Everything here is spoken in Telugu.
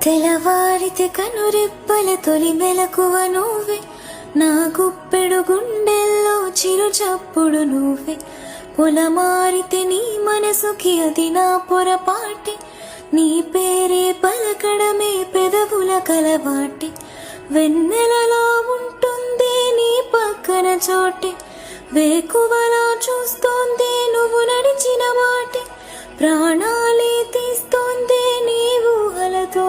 తెలవారితే కనురెప్పల తొలి మెలకువ నువ్వే, నా గుప్పెడు గుండెల్లో చిరు చప్పుడు నువ్వే. పొలమారితే నీ మనసుకి అది నా పొరపాటి, నీ పేరే పలకడమే పెదవుల కలవాటి. వెన్నెలలో ఉంటుంది నీ పక్కన చోటే, వేకువలా చూస్తోంది నువ్వు నడిచిన బాటే. ప్రాణాలే తీస్తోంది నీ ఊహలతో